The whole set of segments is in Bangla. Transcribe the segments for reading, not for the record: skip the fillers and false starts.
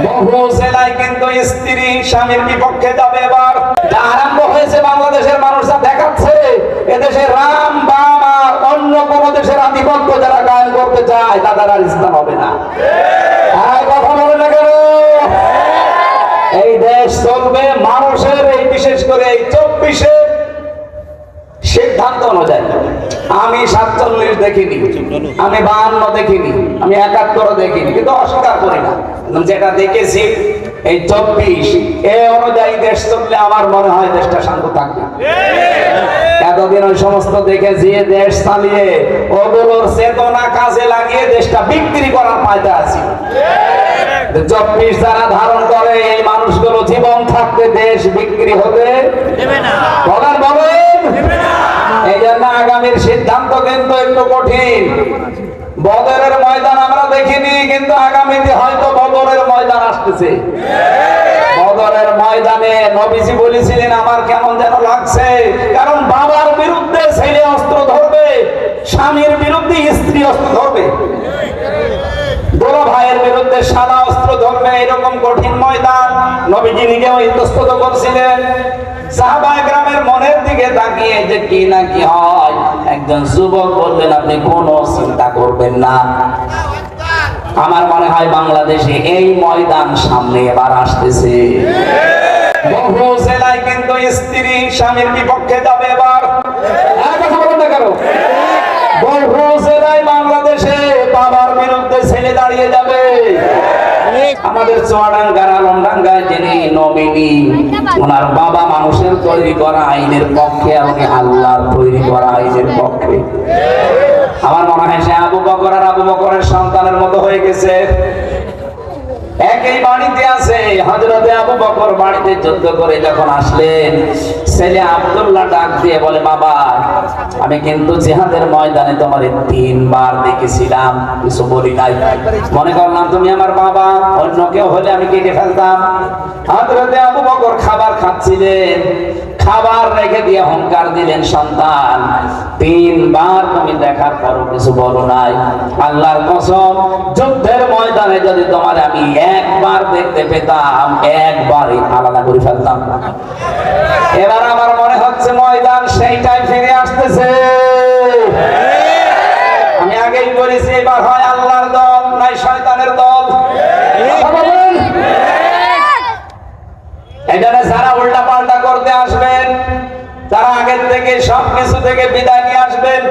বহু জেলায় কিন্তু স্ত্রী স্বামীর বিপক্ষে যাবে। এবার যা আরম্ভ হয়েছে বাংলাদেশের মানুষরা দেখাচ্ছে এদেশে রাম বাম আর অন্য কোন দেশের আধিপত্য যারা কায়েম করতে চায় তাদের আর ইসলাম হবে না। আর কথা বলে না কেন? এই দেশ চলবে মানুষের এই বিশেষ করে এই 24-এ সিদ্ধান্ত অনুযায়ী। আমি 47 দেখিনি, আমি 52 দেখিনি, আমি 71 দেখিনি, কিন্তু অস্বীকার করি না। যেটা দেখেছি এই 24 এ অনুযায়ী দেশ চললে আমার মনে হয় দেশটা শান্ত থাকবে। এতদিন ওই সমস্ত দেখেছি দেশ চালিয়ে ওগুলোর চেতনা কাজে লাগিয়ে দেশটা বিক্রি করার পায়দা আছে। 24 যারা ধারণ করে এই মানুষগুলো জীবন থাকতে দেশ বিক্রি হতে দেবে না। বলেন এই জন্য আগামীর সিদ্ধান্ত কিন্তু একটু কঠিন। বদরের ময়দান আমরা দেখিনি, কিন্তু আগামীতে হয়তো বদরের ময়দান আসতেছে। বদরের ময়দানে নবীজি বলেছিলেন আমার কেমন যেন লাগছে, কারণ বাবার বিরুদ্ধে ছেলে অস্ত্র ধরবে, স্বামীর বিরুদ্ধে স্ত্রী অস্ত্র ধরবে, বড় ভাইয়ের বিরুদ্ধে সাদা অস্ত্র ধরবে। এরকম কঠিন ময়দান নবীজি নিজেও ইতস্তত করছিলেন। সাহাবায়ে কেরামের মনের দিকে তাকিয়ে যে কি না কি হয়, একজন যুবক বললেন আপনি কোনো চিন্তা করবেন না, আমার মনে হয় বাংলাদেশে এই ময়দান সামনে এবার আসতেছে। বহু জেলায় কিন্তু স্ত্রী স্বামীর বিপক্ষে যাবে। এবার কথা বলুন না কেন? বহু জেলায় বাংলাদেশে বাবার বিরুদ্ধে ছেলে দাঁড়িয়ে যাবে। আমাদের চুয়াডাঙ্গার আলমডাঙ্গায় যিনি নমিনি, ওনার বাবা মানুষের তৈরি করা আইনের পক্ষে, আপনি আল্লাহর তৈরি করা আইনের পক্ষে। আমার মনে হয় সে আবু বকর আর আবু বকরের সন্তানের মতো হয়ে গেছে। একই বাড়িতে আছে হযরতে আবু বকর। বাড়িতে যুদ্ধ করে যখন আসলেন, ছেলে আব্দুল্লাহ ডাক দিয়ে বলে বাবা আমি কিন্তু জিহাদের ময়দানে তোমারে 3 বার দেখেছিলাম, কিছু বলি নাই, মনে করলাম তুমি আমার বাবা, অন্য কেউ হলে আমি কেটে ফেলতাম। হযরতে আবু বকর খাবার খাচ্ছিলেন, খাবার রেখে দিয়ে হুঙ্কার দিলেন সন্তান 3 বার তুমি দেখার পরও কিছু বলো নাই, আল্লাহর কসম যুদ্ধের ময়দানে যদি তোমার আমি একবার দেখতে পেতাম একবারই আলাদা করে ফেলতাম। এবার আমার মনে হচ্ছে ময়দান সেইটাই ফিরে আসতেছে। আমি আগেই বলেছি এবার হয় আল্লাহর দল নাই শয়তানের দল। এখানে যারা উল্টা পাল্টা করতে আসবেন, তারা আগের থেকে সবকিছু থেকে বিদায় নিয়ে আসবেন।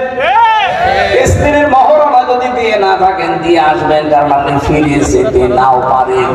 স্ত্রীর মহরণা যদি দিয়ে না থাকেন দিয়ে আসবেন, তার মানে ফিরে যেতে নাও পারেন।